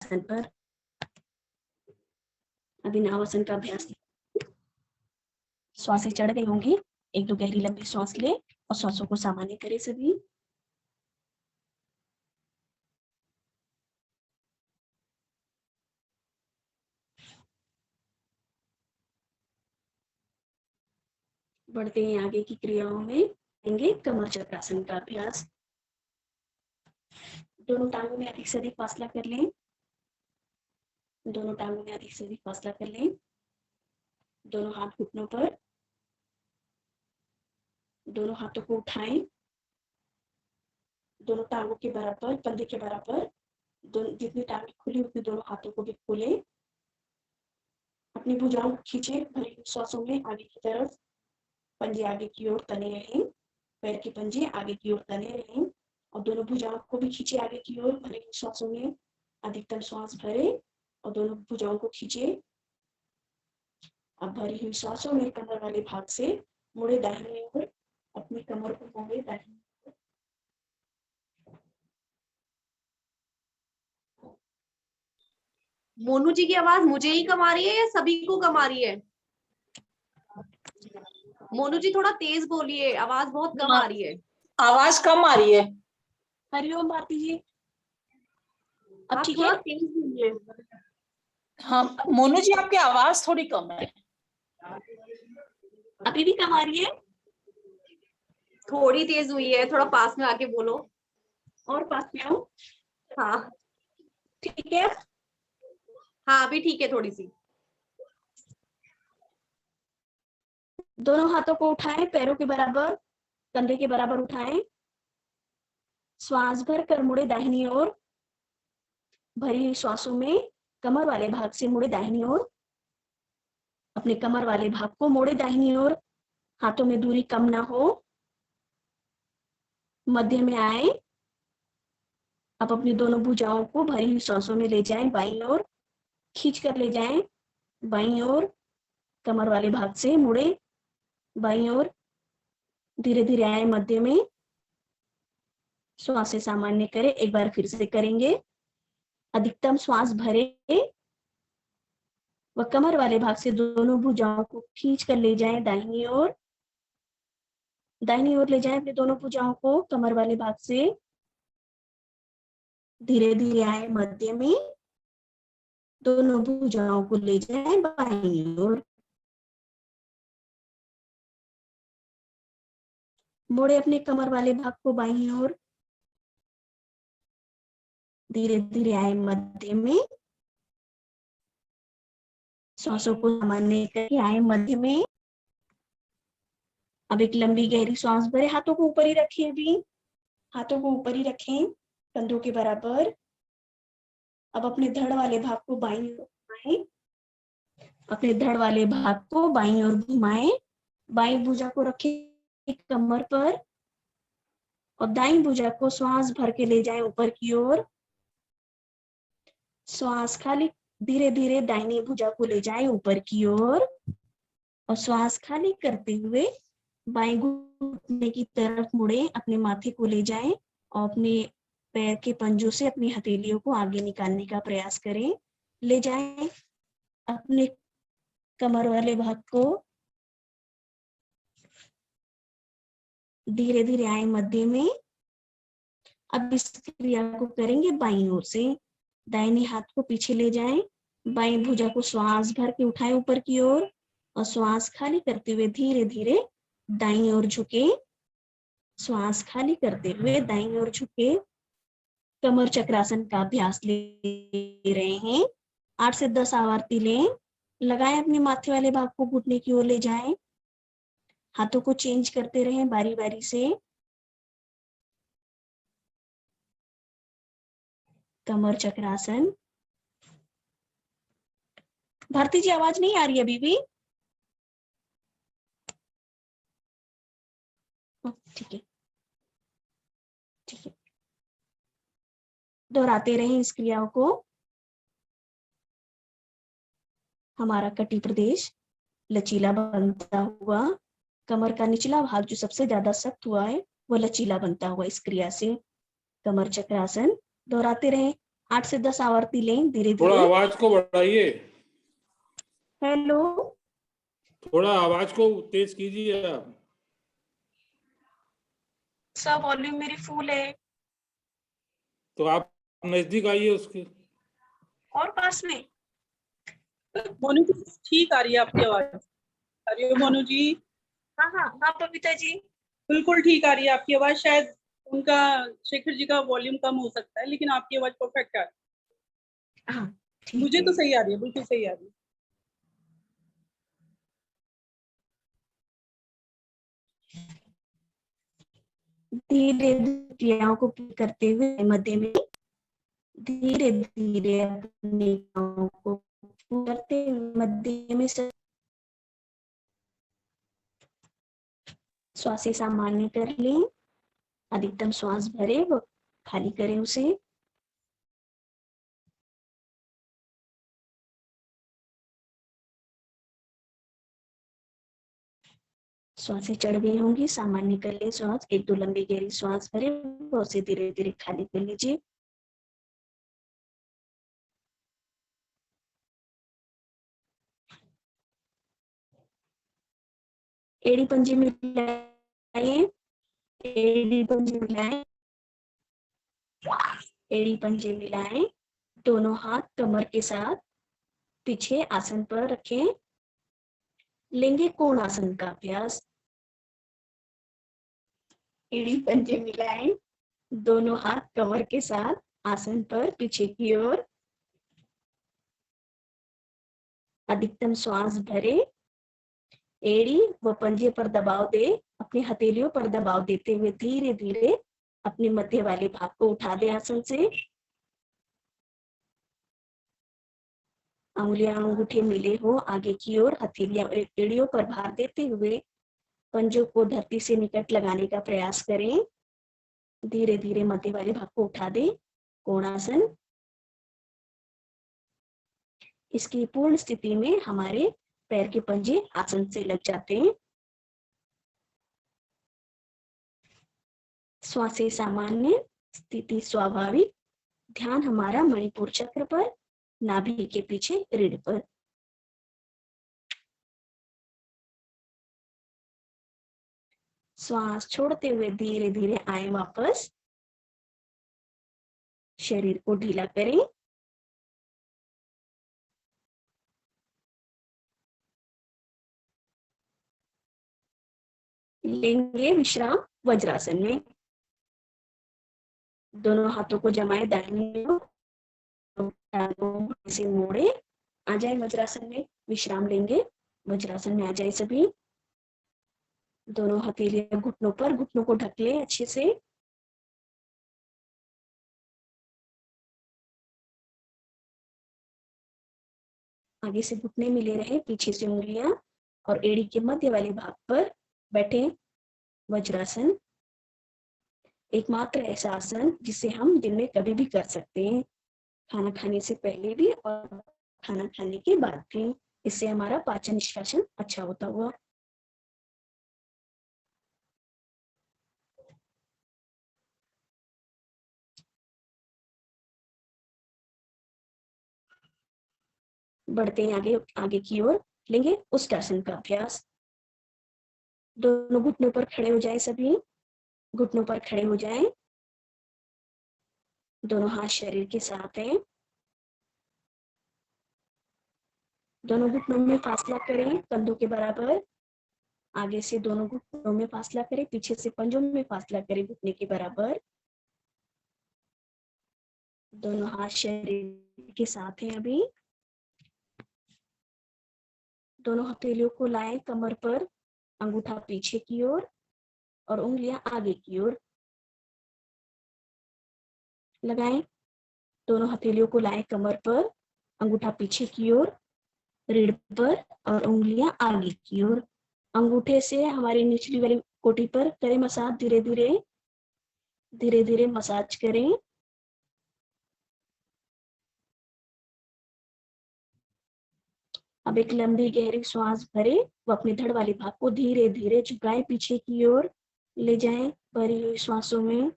आसन पर। अभी नावासन का अभ्यास। श्वासें चढ़ गई होंगी, एक दो गहरी लंबी श्वास ले और श्वासों को सामान्य करें सभी। बढ़ते हैं आगे की क्रियाओं में, लेंगे कमर चक्रासन का अभ्यास। दोनों टांगों में अधिक से अधिक फासला कर लें। दोनों टांगों में अधिक से अधिक फासला कर लें। दोनों हाथ घुटनों पर। दोनों हाथों को उठाएं। दोनों टांगों के बराबर, कंधे के बराबर। दोनों जितनी टांगें खुली उतनी दोनों हाथों को भी खोलें। अपनी भुजाओं को खींचे भरी श्वासों में आगे की तरफ। पंजे आगे की ओर तने रहें। पैर के पंजे आगे की ओर तने रहें और दोनों भुजाओं को भी खींचे आगे की ओर भरी श्वासों में। अधिकतम श्वास भरे और दोनों भुजाओं को खींचे। अब भरी हुई श्वासों में कमर वाले भाग से मुड़े दाहिनी ओर। अपनी कमर को मोड़े दाहिनी ओर। मोनू जी की आवाज मुझे ही कम आ रही है या सभी को कम आ रही है? मोनू जी थोड़ा तेज बोलिए, आवाज बहुत कम आ रही है। आवाज कम आ रही है। हरिओम भारती जी, अब ठीक थोड़ा है? तेज बोलिए। हाँ मोनू जी, आपकी आवाज थोड़ी कम है। अभी भी कम आ रही है? थोड़ी तेज हुई है, थोड़ा पास में आके बोलो। और पास में आओ। हाँ ठीक है। हाँ अभी ठीक है थोड़ी सी। दोनों हाथों को उठाएं, पैरों के बराबर, कंधे के बराबर उठाएं। श्वास भर कर मुड़े दाहिनी ओर। भरी हुई श्वासों में कमर वाले भाग से मुड़े दाहिनी ओर। अपने कमर वाले भाग को मोड़े दाहिनी ओर। हाथों में दूरी कम ना हो। मध्य में आए। अब अपनी दोनों भुजाओं को भरी हुई श्वासों में ले जाएं बाईं ओर। खींच कर ले जाएं बाईं ओर। कमर वाले भाग से मुड़े बाईं ओर। धीरे धीरे आए मध्य में। श्वास सामान्य करें, एक बार फिर से करेंगे। अधिकतम श्वास भरे व कमर वाले भाग से दोनों भुजाओं को खींच कर ले जाएं दाहिनी ओर। दाहिनी ओर ले जाएं अपने दोनों भुजाओं को कमर वाले भाग से। धीरे धीरे आए मध्य में। दोनों भुजाओं को ले जाएं बाईं ओर। मोड़े अपने कमर वाले भाग को बाईं ओर। धीरे धीरे आए मध्य में। श्वासों को सामान्य करके आए मध्य में। अब एक लंबी गहरी श्वास भरे, हाथों को ऊपर ही रखें। अभी हाथों को ऊपर ही रखें कंधों के बराबर। अब अपने धड़ वाले भाग को बाईं ओर घुमाएं। अपने धड़ वाले भाग को बाईं ओर घुमाएं। बाईं भुजा को रखें कमर पर और दाईं भुजा को श्वास भर के ले जाएं ऊपर की ओर। श्वास खाली, धीरे धीरे दाहिनी भुजा को ले जाएं ऊपर की ओर और श्वास खाली करते हुए बाएं घुटने की तरफ मुड़े। अपने माथे को ले जाएं और अपने पैर के पंजों से अपनी हथेलियों को आगे निकालने का प्रयास करें। ले जाएं अपने कमर वाले भाग को। धीरे धीरे आए मध्य में। अब इस क्रिया को करेंगे बाईं ओर से। दाहिने हाथ को पीछे ले जाएं। बाईं भुजा को श्वास भर के उठाएं ऊपर की ओर और श्वास खाली करते हुए धीरे धीरे दाईं ओर झुके। श्वास खाली करते हुए दाईं ओर झुके। कमर चक्रासन का अभ्यास ले रहे हैं। 8 से 10 आवर्ती लें। लगाएं अपने माथे वाले भाग को घुटने की ओर ले जाएं। हाथों को चेंज करते रहें बारी बारी से। कमर चक्रासन। भारती जी आवाज नहीं आ रही अभी भी? ठीक है, ठीक है। दोहराते रहें इस क्रियाओं को। हमारा कटी प्रदेश लचीला बनता हुआ, कमर का निचला भाग जो सबसे ज्यादा सख्त हुआ है वो लचीला बनता हुआ इस क्रिया से। कमर चक्रासन दोहराते रहें। 8 से 10 आवर्ती लें धीरे थोड़ा धीरे। आवाज को बढ़ाइए, हेलो, थोड़ा आवाज को तेज कीजिए आप। सब वॉल्यूम मेरी फुल है। तो आप नजदीक आइए उसके। और पास में। मोनू जी ठीक आ रही है आपकी आवाज। आ रही हो मोनू जी? हाँ हाँ हाँ बबीता जी। बिल्कुल ठीक आ रही है आपकी आवाज। शायद उनका, शेखर जी का वॉल्यूम कम हो सकता है, लेकिन आपकी आवाज परफेक्ट आ रही हाँ है। ठीक मुझे है। तो सही आ रही है, बिल्कुल सही आ रही है। धीरे धीरे क्रियाओं को करते हुए मध्य में धीरे धीरे अपनी क्रियाओं को करते हुए मध्य में श्वास सामान्य कर लें। अधिकतम श्वास भरे व खाली करें उसे। श्वासें चढ़ गई होंगी, सामान्य कर ले श्वास। 1-2 लंबी गहरी श्वास भरे और उसे धीरे धीरे खाली कर लीजिए। एड़ी पंजे मिलाएं, एड़ी पंजे मिलाएं, एड़ी पंजे मिलाएं। दोनों हाथ कमर के साथ पीछे आसन पर रखें। लेंगे कोण आसन का अभ्यास। एड़ी पंजे मिलाएं, दोनों हाथ कमर के साथ आसन पर पीछे की ओर। अधिकतम श्वास भरे, एड़ी व पंजे पर दबाव दे। अपनी हथेलियों पर दबाव देते हुए धीरे धीरे अपने मध्य वाले भाग को उठा दे आसन से। अंगुलियां अंगूठे मिले हो आगे की ओर। हथेलियां एड़ियों पर भार देते हुए पंजों को धरती से निकट लगाने का प्रयास करें। धीरे धीरे मध्य वाले भाग को उठा दे, कोणासन। इसकी पूर्ण स्थिति में हमारे पैर के पंजे आसन से लग जाते हैं। श्वास सामान्य, स्थिति स्वाभाविक। ध्यान हमारा मणिपुर चक्र पर, नाभि के पीछे रीढ़ पर। श्वास छोड़ते हुए धीरे धीरे आए वापस। शरीर को ढीला करें। लेंगे विश्राम वज्रासन में। दोनों हाथों को जमाए दाहिनी ओर से मोड़े। आ जाए वज्रासन में, विश्राम लेंगे। वज्रासन में आ जाए सभी। दोनों हथेलियां घुटनों पर, घुटनों को ढक ले अच्छे से। आगे से घुटने मिले रहे, पीछे से उंगलियां और एड़ी के मध्य वाले भाग पर बैठे। वज्रासन एकमात्र ऐसा आसन जिसे हम दिन में कभी भी कर सकते हैं, खाना खाने से पहले भी और खाना खाने के बाद भी। इससे हमारा पाचन निष्कासन अच्छा होता हुआ। बढ़ते हैं आगे, आगे की ओर लेंगे उष्ट्रासन का अभ्यास। दोनों घुटनों पर खड़े हो जाए सभी। घुटनों पर खड़े हो जाएं। दोनों हाथ शरीर के साथ हैं। दोनों घुटनों में फासला करें कंधों के बराबर। आगे से दोनों घुटनों में फासला करें, पीछे से पंजों में फासला करें घुटने के बराबर। दोनों हाथ शरीर के साथ हैं अभी। दोनों हथेलियों को लाएं कमर पर, अंगूठा पीछे की ओर और उंगलियां आगे की ओर लगाएं। दोनों हथेलियों को लाएं कमर पर, अंगूठा पीछे की ओर, रीढ़ पर और उंगलियां आगे की ओर। अंगूठे से हमारी निचली वाली कोटी पर करें मसाज। धीरे धीरे, धीरे धीरे मसाज करें। अब एक लंबी गहरी श्वास भरे वो अपने धड़ वाले भाग को धीरे धीरे झुकाएं, पीछे की ओर ले जाएं भरी हुई श्वासों में।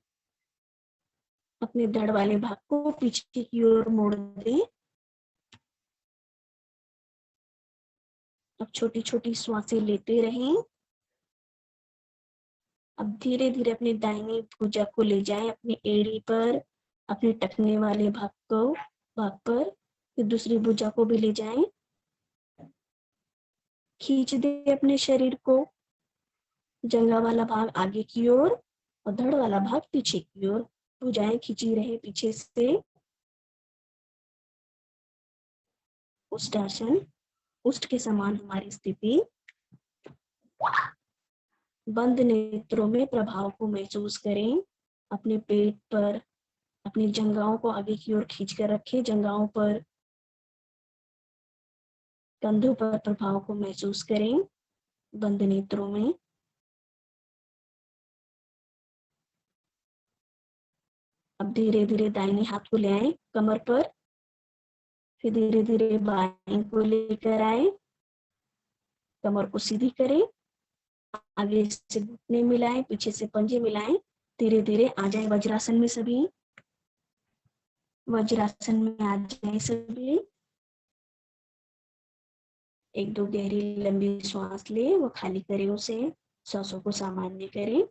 अपने धड़ वाले भाग को पीछे की ओर मोड़ दें। अब छोटी छोटी श्वासें लेते रहें। अब धीरे धीरे अपनी दाहिनी भुजा को ले जाएं अपनी एड़ी पर, अपने टखने वाले भाग पर, फिर दूसरी भुजा को भी ले जाएं। खींच दे अपने शरीर को, जंघा वाला भाग आगे की ओर और धड़ वाला भाग पीछे की ओर। भुजाएं खींची रहे पीछे से। उष्टासन, उष्ट के समान हमारी स्थिति। बंद नेत्रों में प्रभाव को महसूस करें। अपने पेट पर अपनी जंघाओं को आगे की ओर खींच कर रखें। जंघाओं पर, कंधों पर प्रभाव को महसूस करें बंद नेत्रों में। अब धीरे धीरे दाहिने हाथ को ले आए कमर पर, फिर धीरे धीरे बाएं को लेकर आए, कमर को सीधी करें, आगे से घुटने मिलाएं, पीछे से पंजे मिलाएं, धीरे धीरे आ जाए वज्रासन में सभी। वज्रासन में आ जाए सभी। एक दो गहरी लंबी श्वास ले, वो खाली करें, उसे सांसों को सामान्य करें।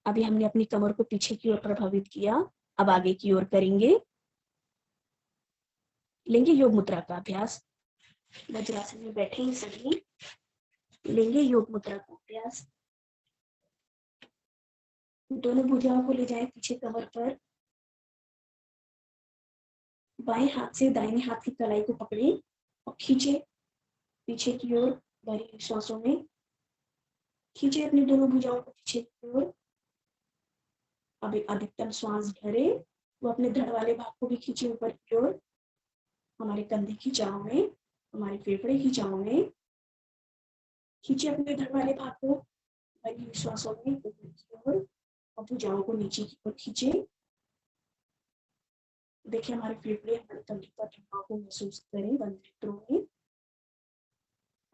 अभी हमने अपनी कमर को पीछे की ओर प्रभावित किया, अब आगे की ओर करेंगे। लेंगे योग मुद्रा का अभ्यास। वज्रासन में बैठे हैं सभी, लेंगे योग मुद्रा का अभ्यास। दोनों भुजाओं को ले जाए पीछे कमर पर, बाएं हाथ से दाहिने हाथ की कलाई को पकड़े और खींचे पीछे की ओर भरी श्वासों में। खींचे अपनी दोनों भुजाओं को पीछे की ओर। अभी अधिकतम श्वास भरे, वो अपने धड़ वाले भाग को भी खींचे ऊपर की ओर। हमारे कंधे खिंचाव में, हमारे फेफड़े खिंचाव में। खींचे अपने धड़ वाले भाग को भरी श्वासों में ऊपर की ओर और भुजाओं को नीचे की ओर खींचे। देखिए हमारे फेफड़े हमारे कंधे पर प्रभाव को महसूस करें बंद नेत्रों में।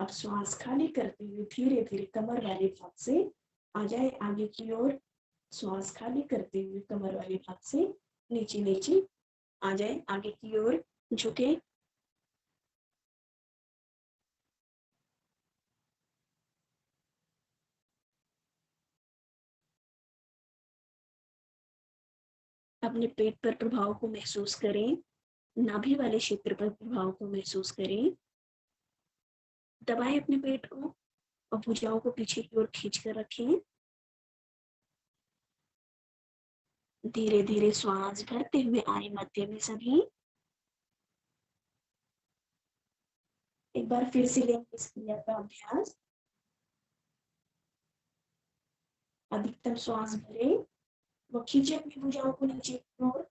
अब श्वास खाली करते हुए धीरे धीरे कमर वाले भाग से आ जाए आगे की ओर। श्वास खाली करते हुए कमर वाले भाग से नीचे नीचे आ जाए आगे की ओर, झुके। अपने पेट पर प्रभाव को महसूस करें, नाभि वाले क्षेत्र पर प्रभाव को महसूस करें। दबाएं अपने पेट को और भुजाओं को पीछे की ओर खींच कर रखें। धीरे धीरे श्वास भरते हुए आए मध्य में सभी। एक बार फिर से लेंगे इस क्रिया का अभ्यास। अधिकतम श्वास भरे, वो खींचे अपनी भुजाओं को नीचे की ओर।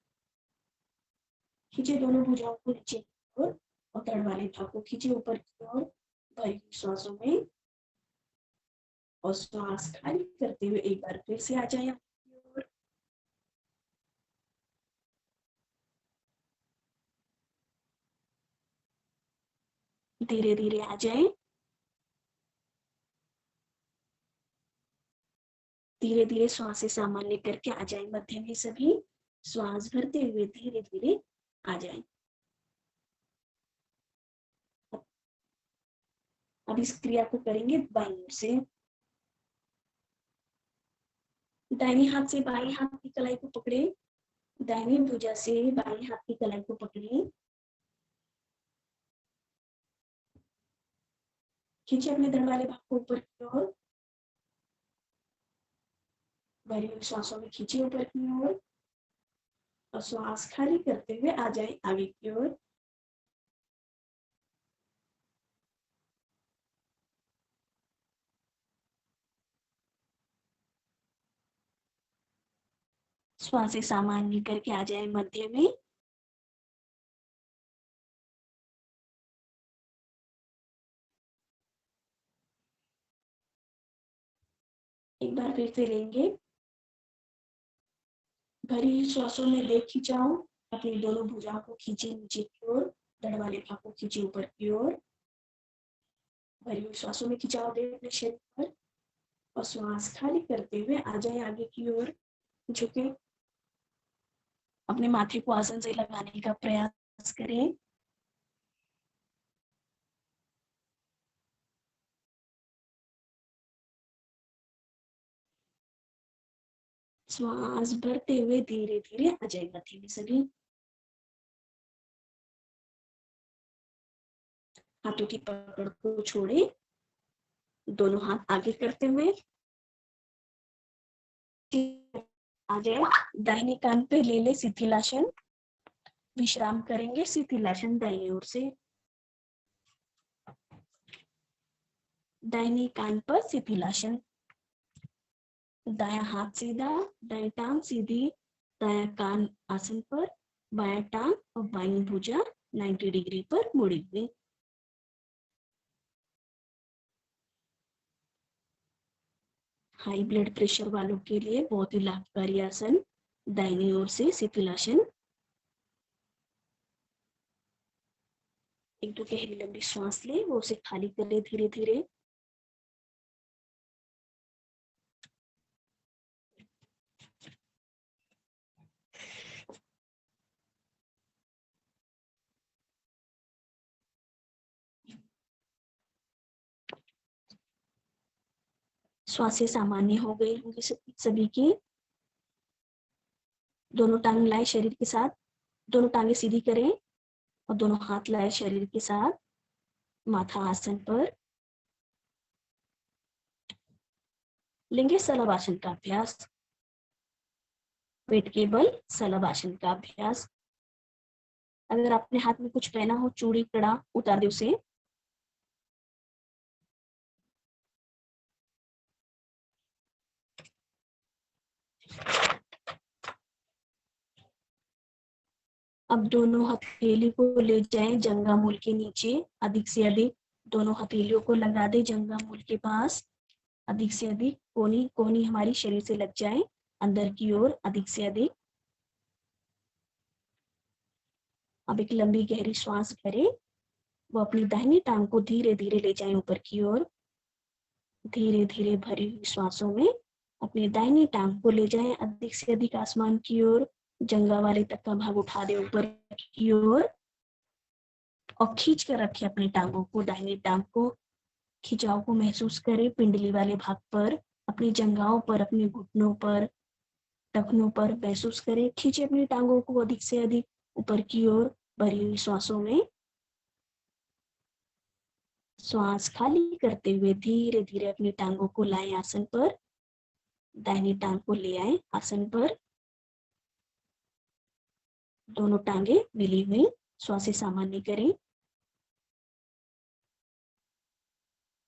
खींचे दोनों भुजाओं को नीचे की ओर और धड़ वाले भाग को खींचे ऊपर की ओर भरी श्वासों में। और श्वास खाली करते हुए एक बार फिर से आ जाए। धीरे धीरे आ जाए। धीरे धीरे श्वास सामान्य करके आ जाए मध्य में सभी। श्वास भरते हुए धीरे धीरे आ जाए। अब इस क्रिया को करेंगे बाईं ओर से। दाहिने हाथ से बाएं हाथ की कलाई को पकड़े, दाहिनी भुजा से बाएं हाथ की कलाई को पकड़े। खींचे अपने धड़ वाले भाग को ऊपर की ओर। भरी हुई सांसों में खींचे ऊपर की ओर और श्वास खाली करते हुए आ जाए आगे की ओर। श्वास सामान्य करके आ जाए मध्य में। एक बार फिर से लेंगे। भरी श्वासों में देह खिंचाओ अपनी दोनों भुजाओं को खींचे नीचे की ओर, धड़ वाले भाग को खींचे ऊपर की ओर, भरी हुई श्वासों में खिंचाव दे अपने शरीर पर और श्वास खाली करते हुए आ जाए आगे की ओर, झुके। अपने माथे को आसन से लगाने का प्रयास करें। श्वास भरते हुए धीरे धीरे आ जाएगा धीरे सभी। हाथों की पकड़ को छोड़े, दोनों हाथ आगे करते हुए आ जाए। दाहिने कान पे ले ले शिथिलासन, विश्राम करेंगे। शिथिलासन दाहिनी ओर से, दाहिने कान पर शिथिलासन, दायां हाथ सीधा, दाएं टांग सीधी, दायां कान आसन पर, बायां टांग और बाईं भुजा 90 डिग्री पर मुड़ी हुई। हाई ब्लड प्रेशर वालों के लिए बहुत ही लाभकारी आसन, दाहिनी ओर से शिथिलासन। एक दो गहरी लंबी श्वास ले, वो उसे खाली कर ले धीरे धीरे। श्वासें सामान्य हो गई होंगी सभी की। दोनों टांग लाए शरीर के साथ, दोनों टांगे सीधी करें और दोनों हाथ लाए शरीर के साथ, माथा आसन पर। लेंगे सलवासन का अभ्यास, पेट के बल सलवासन का अभ्यास। अगर आपने हाथ में कुछ पहना हो, चूड़ी कड़ा, उतार दे उसे। अब दोनों हथेली को ले जाएं जंघा मूल के नीचे, अधिक से अधिक दोनों हथेलियों को लगा दे जंघा मूल के पास। अधिक से अधिक कोनी कोनी हमारी शरीर से लग जाए अंदर की ओर, अधिक से अधिक। अब एक लंबी गहरी श्वास भरे, वो अपनी दाहिनी टांग को धीरे धीरे ले जाएं ऊपर की ओर। धीरे धीरे भरी हुई श्वासों में अपनी दाहिनी टांग को ले जाएं अधिक से अधिक आसमान की ओर, जंघा वाले तक का भाग उठा दे ऊपर की ओर और खींच कर रखे अपनी टांगों को। दाहिनी टांग को खिंचाव को महसूस करें पिंडली वाले भाग पर, अपनी जंघाओं पर, अपने घुटनों पर, टखनों पर महसूस करें। खींचे अपनी टांगों को अधिक से अधिक ऊपर की ओर भरी हुई श्वासों में। श्वास खाली करते हुए धीरे धीरे अपनी टांगों को लाएं आसन पर, दाहिनी टांग को ले आए आसन पर। दोनों टांगे मिली हुई, श्वासें सामान्य करें।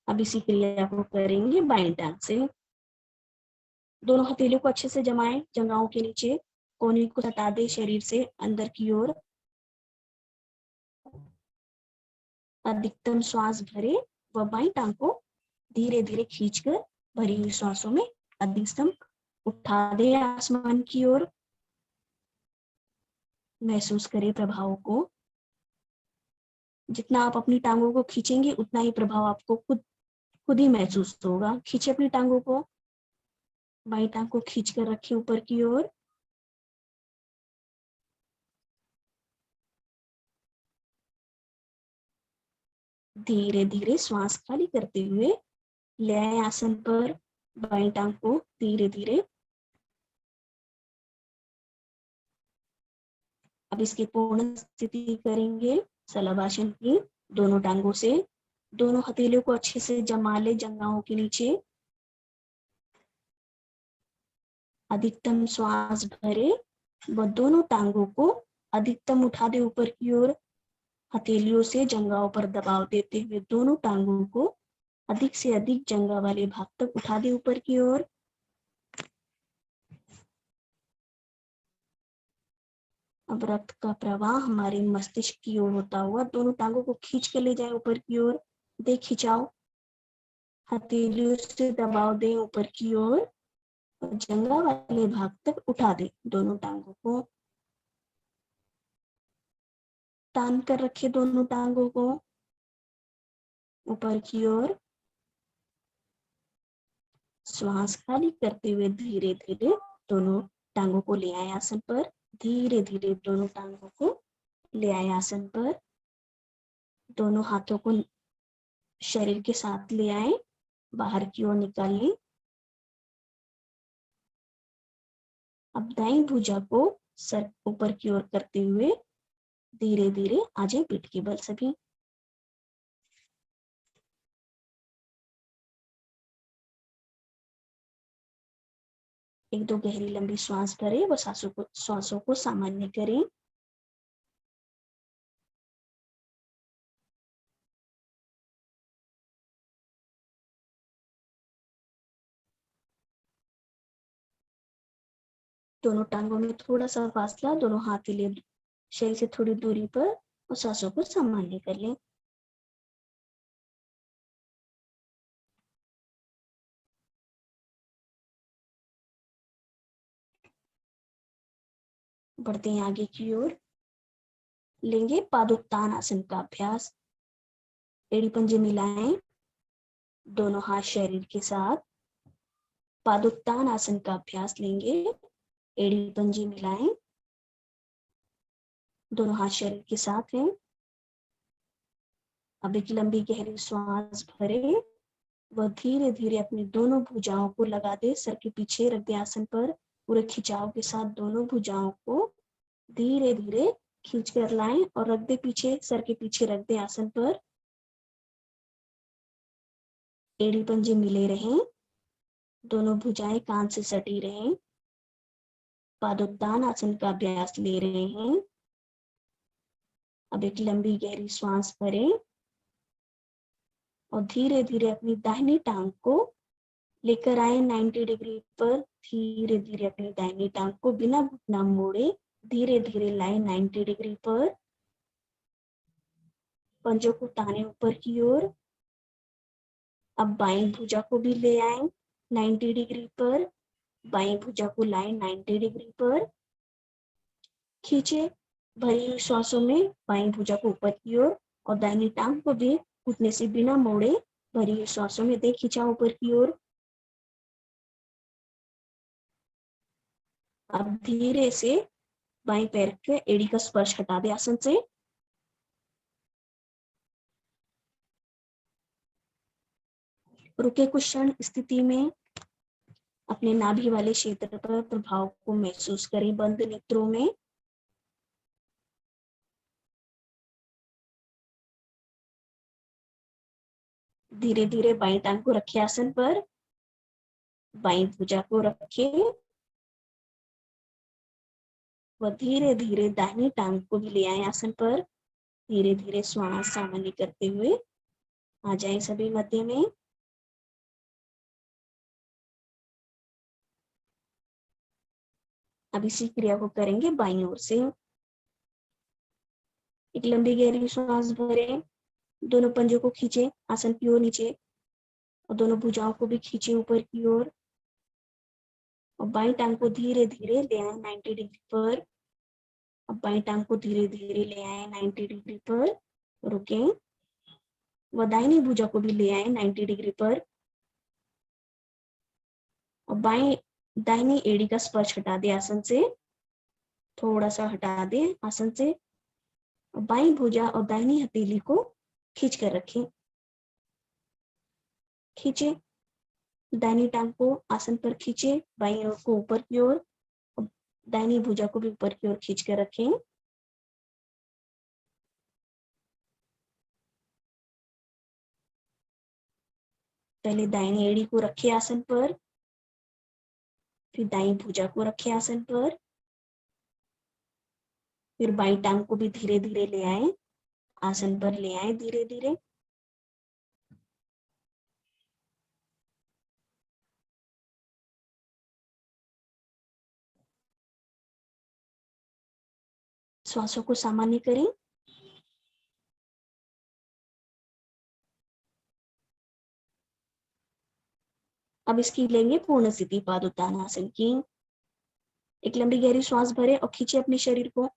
अब इसी क्रिया को करेंगे बाईं टांग से। दोनों हथेलियों को अच्छे से जमाएं जंघाओं के नीचे, कोहनी को हटा दे शरीर से अंदर की ओर। अधिकतम श्वास भरे व बाईं टांग को धीरे धीरे खींचकर भरी हुई श्वासों में अधिकतम उठा दे आसमान की ओर। महसूस करें प्रभाव को। जितना आप अपनी टांगों को खींचेंगे उतना ही प्रभाव आपको खुद ही महसूस होगा। खींचे अपनी टांगों को, बाईं टांग को खींच कर रखें ऊपर की ओर। धीरे धीरे श्वास खाली करते हुए ले आए आसन पर बाईं टांग को धीरे धीरे। अब इसकी पूर्ण स्थिति करेंगे सलवासन की। दोनों टांगों से दोनों हथेलियों को अच्छे से जमा ले जंघाओं के नीचे। अधिकतम श्वास भरे व दोनों टांगों को अधिकतम उठा दे ऊपर की ओर। हथेलियों से जंघाओं पर दबाव देते हुए दोनों टांगों को अधिक से अधिक जंघा वाले भाग तक उठा दे ऊपर की ओर। अब रक्त का प्रवाह हमारे मस्तिष्क की ओर होता हुआ दोनों टांगों को खींच कर ले जाए ऊपर की ओर। दे खिंचाओ, हथेलियों से दबाव दें ऊपर की ओर और जंघा वाले भाग तक उठा दे दोनों टांगों को। तान कर रखे दोनों टांगों को ऊपर की ओर। श्वास खाली करते हुए धीरे धीरे दोनों टांगों को ले आए आसन पर। धीरे धीरे दोनों टांगों को ले आए आसन पर। दोनों हाथों को शरीर के साथ ले आए, बाहर की ओर निकालिए। अब दाईं भुजा को सर ऊपर की ओर करते हुए धीरे धीरे आ जाए पीठ के बल सभी। एक दो गहरी लंबी श्वास भरे व श्वासों को सामान्य करें। दोनों टांगों में थोड़ा सा फासला, दोनों हाथ ले शरीर से थोड़ी दूरी पर और सांसों को सामान्य कर लें। बढ़ते हैं आगे की ओर। लेंगे पादोत्तान आसन का अभ्यास। एड़ी पंजे मिलाएं, दोनों हाथ शरीर के साथ। पादोत्तान आसन का अभ्यास लेंगे। एड़ी पंजे मिलाएं, दोनों हाथ शरीर के साथ हैं। अब एक लंबी गहरी श्वास भरे वह धीरे धीरे अपनी दोनों भुजाओं को लगा दे, सर के पीछे रख दे आसन पर। पूरे खिंचाव के साथ दोनों भुजाओं को धीरे धीरे खींच कर लाएं और रख दे पीछे, सर के पीछे रख दे आसन पर। एड़ी पंजे मिले रहें, दोनों भुजाएं कान से सटी रहें। पादोत्तान आसन का अभ्यास ले रहे हैं। अब एक लंबी गहरी श्वास भरें और धीरे धीरे अपनी दाहिनी टांग को लेकर आए 90 डिग्री पर। धीरे धीरे अपनी दाहिनी टांग को बिना घुटना मोड़े धीरे धीरे लाए 90 डिग्री पर। पंजों को ताने ऊपर की ओर। अब बाईं भुजा को भी ले आए 90 डिग्री पर। बाईं भुजा को लाए 90 डिग्री पर। खींचे भरी हुई श्वासों में बाईं भुजा को ऊपर की ओर और दाहिनी टांग को भी घुटने से बिना मोड़े भरी हुई श्वासों में दे खींचा ऊपर की ओर। अब धीरे से बाएं पैर के एड़ी का स्पर्श हटा दे आसन से। रुके कुछ क्षण स्थिति में। अपने नाभि वाले क्षेत्र पर प्रभाव को महसूस करें बंद नेत्रों में। धीरे धीरे बाईं टांग को रखे आसन पर। बाईं भुजा को रखे व धीरे धीरे दाहिनी टांग को भी ले आए आसन पर। धीरे धीरे श्वास सामान्य करते हुए आ जाए सभी मध्य में। अब इसी क्रिया को करेंगे बाईं ओर से। एक लंबी गहरी श्वास भरें, दोनों पंजों को खींचे आसन की ओर नीचे और दोनों भुजाओं को भी खींचे ऊपर की ओर और बाईं टांग को धीरे धीरे ले आए 90 डिग्री पर। अब बाईं टांग को धीरे धीरे ले आए 90 डिग्री पर। रुके व दाहिनी भुजा को भी ले आए 90 डिग्री पर और दाहिनी एड़ी का स्पर्श हटा दे आसन से। थोड़ा सा हटा दे आसन से। बाईं भुजा और दाहिनी हथेली को खींच कर रखें। खींचे दाहिनी टांग को आसन पर खींचे, बाईं ओर को ऊपर की ओर, दाहिनी भुजा को भी ऊपर की ओर खींच कर रखें। पहले दाहिनी एड़ी को रखे आसन पर, फिर दाईं भुजा को रखे आसन पर, फिर बाईं टांग को भी धीरे धीरे ले आए आसन पर, ले आए धीरे धीरे। श्वासों को सामान्य करें। अब इसकी लेंगे पूर्ण स्थिति पादोत्तान आसन की। एक लंबी गहरी श्वास भरे और खींचे अपने शरीर को।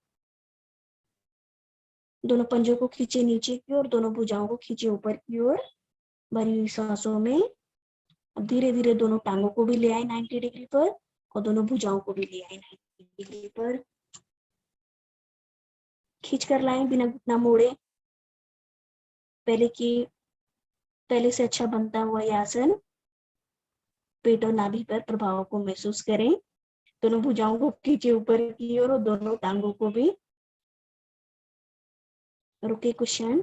दोनों पंजों को खींचे नीचे की ओर, दोनों भुजाओं को खींचे ऊपर की ओर भरी हुई सांसों में। अब धीरे धीरे दोनों टांगों को भी ले आए 90 डिग्री पर और दोनों भुजाओं को भी ले आए 90 डिग्री पर। खींच कर लाए बिना घुटना मोड़े। पहले से अच्छा बनता हुआ यह आसन। पेट और नाभि पर प्रभाव को महसूस करें। दोनों भुजाओं को खींचे ऊपर की ओर और दोनों टांगों को भी। रुके कुछ क्षण।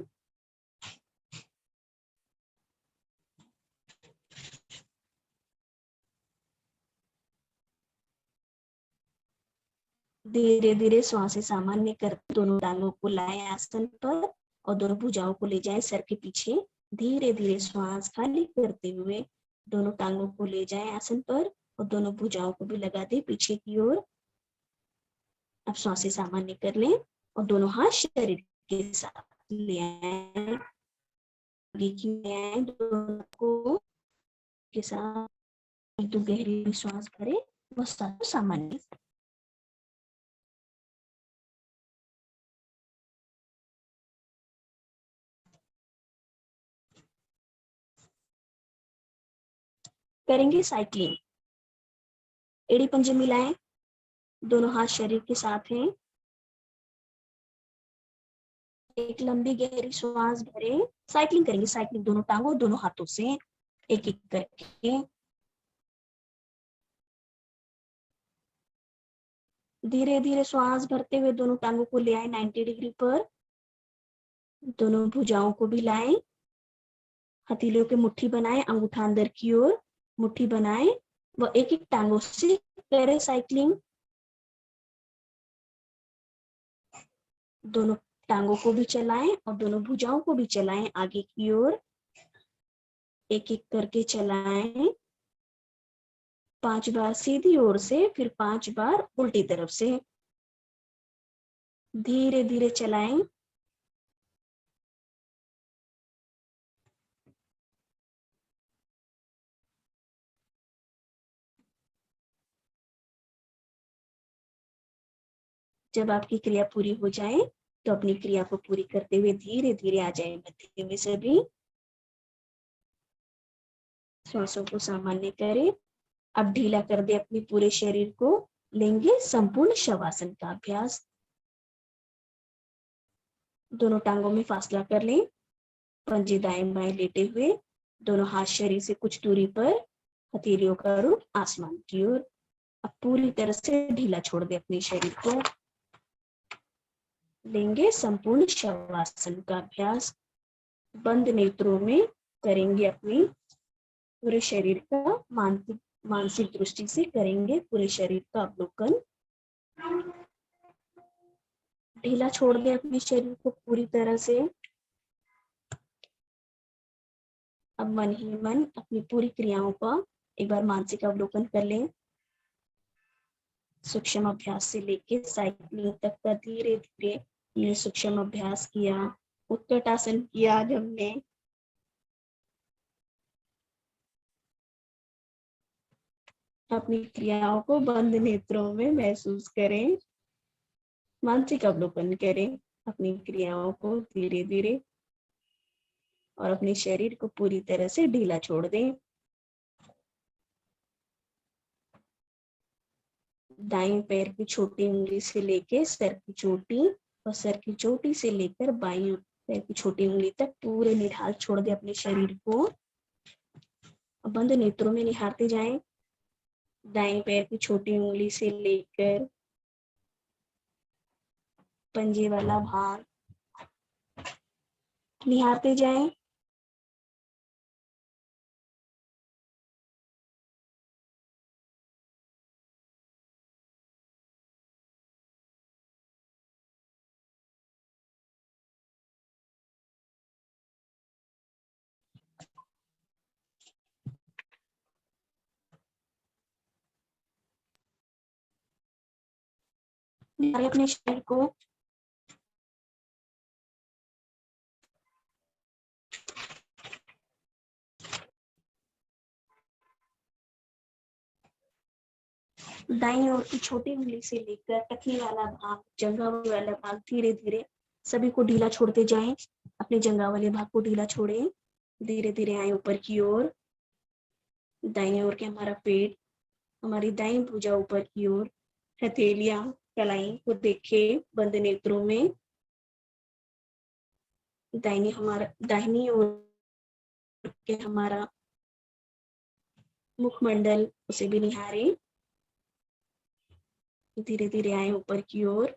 धीरे धीरे श्वास सामान्य कर दोनों टांगों को लाए आसन पर और दोनों भुजाओं को ले जाएं सर के पीछे। धीरे धीरे श्वास खाली करते हुए दोनों टांगों को ले जाएं आसन पर और दोनों भुजाओं को भी लगा दें पीछे की ओर। अब श्वास सामान्य कर लें और दोनों हाथ शरीर के साथ ले आए, आगे की ले आए दोनों को के साथ। तो गहरी श्वास भरे वो सामान्य। करेंगे साइक्लिंग। एड़ी पंजे मिलाएं, दोनों हाथ शरीर के साथ हैं। एक लंबी गहरी श्वास भरे। साइक्लिंग करेंगे, साइक्लिंग दोनों टांगों दोनों हाथों से एक एक करके। धीरे धीरे श्वास भरते हुए दोनों टांगों को ले आए 90 डिग्री पर। दोनों भुजाओं को भी लाएं। हथेलियों के मुट्ठी बनाएं, अंगूठा अंदर की ओर मुट्ठी बनाएं व एक एक टांगों से करें साइक्लिंग। दोनों टांगों को भी चलाएं और दोनों भुजाओं को भी चलाएं आगे की ओर। एक एक करके चलाएं। 5 बार सीधी ओर से, फिर 5 बार उल्टी तरफ से। धीरे धीरे चलाएं। जब आपकी क्रिया पूरी हो जाए तो अपनी क्रिया को पूरी करते हुए धीरे धीरे आ जाए मध्य में सभी। श्वासों को सामान्य करें। अब ढीला कर दे अपने पूरे शरीर को। लेंगे संपूर्ण शवासन का अभ्यास। दोनों टांगों में फासला कर लें। पंजे दाएं बाएं लेटे हुए, दोनों हाथ शरीर से कुछ दूरी पर, हथेलियों का रुख आसमान की ओर। अब पूरी तरह से ढीला छोड़ दे अपने शरीर को। लेंगे संपूर्ण शवासन का अभ्यास। बंद नेत्रों में करेंगे अपनी पूरे शरीर का मानसिक दृष्टि से करेंगे पूरे शरीर का अवलोकन। ढीला छोड़ दे अपने शरीर को पूरी तरह से। अब मन ही मन अपनी पूरी क्रियाओं का एक बार मानसिक अवलोकन कर लें। सूक्ष्म अभ्यास से लेके साइक्लिंग तक का धीरे धीरे ये सूक्ष्म अभ्यास किया। उत्कट आसन किया आज हमने। अपनी क्रियाओं को बंद नेत्रों में महसूस करें। मानसिक अवलोकन करें अपनी क्रियाओं को धीरे धीरे और अपने शरीर को पूरी तरह से ढीला छोड़ दें। दाएं पैर की छोटी उंगली से लेकर सर की चोटी और सर की चोटी से लेकर बाईं पैर की छोटी उंगली तक पूरे निढाल छोड़ दे अपने शरीर को। बंद नेत्रों में निहारते जाएं। दाएं पैर की छोटी उंगली से लेकर पंजे वाला भाग निहारते जाएं। अपने शरीर को। दाईं ओर की छोटी उंगली से लेकर टखने वाला भाग, जंघा वाला भाग धीरे धीरे सभी को ढीला छोड़ते जाएं, अपने जंघा वाले भाग को ढीला छोड़ें, धीरे धीरे आए ऊपर की ओर, दाहिनी ओर के हमारा पेट, हमारी दाईं भुजा ऊपर की ओर, हथेलियां कलाई को देखे बंद नेत्रों में, दाहिनी ओर के हमारा मुखमंडल उसे भी निहारे, धीरे धीरे आए ऊपर की ओर,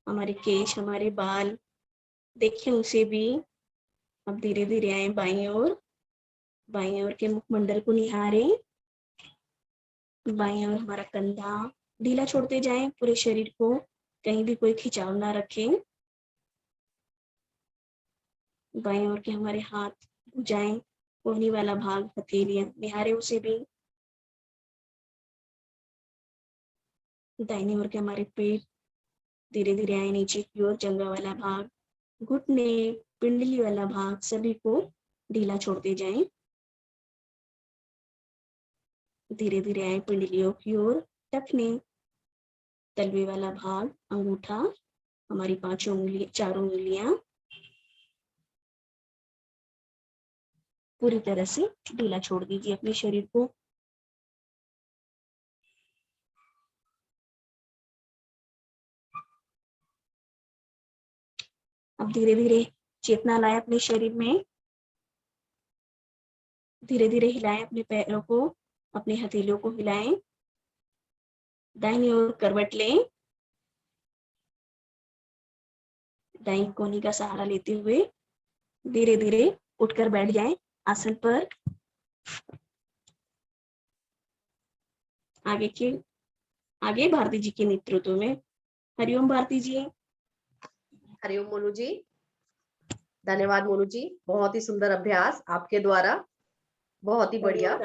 हमारे केश हमारे बाल देखें उसे भी। अब धीरे धीरे आए बाईं ओर के मुखमंडल को निहारे, बाईं ओर हमारा कंधा, ढीला छोड़ते जाएं पूरे शरीर को, कहीं भी कोई खिंचाव ना रखें। बाईं ओर के हमारे हाथ, भुजाएं, कोहनी वाला भाग, हथेलियां निहारे उसे भी। दाहिनी ओर के हमारे पेट, धीरे धीरे आए नीचे की ओर, जंघा वाला भाग, घुटने, पिंडली वाला भाग, सभी को ढीला छोड़ते जाएं। धीरे धीरे आए पिंडलियों की ओर, टखने, तलवे वाला भाग, अंगूठा, हमारी चारों उंगलियां पूरी तरह से ढीला छोड़ दीजिए अपने शरीर को। अब धीरे धीरे चेतना लाए अपने शरीर में, धीरे धीरे हिलाएं अपने पैरों को, अपने हथेलियों को हिलाएं, दाहिनी ओर करवट लें, दाईं कोहनी का सहारा लेते हुए धीरे धीरे उठकर बैठ जाएं आसन पर। आगे भारती जी के नेतृत्व में। हरिओम भारती जी। हरिओम मोनू जी, धन्यवाद मोनू जी, बहुत ही सुंदर अभ्यास आपके द्वारा, बहुत ही बढ़िया।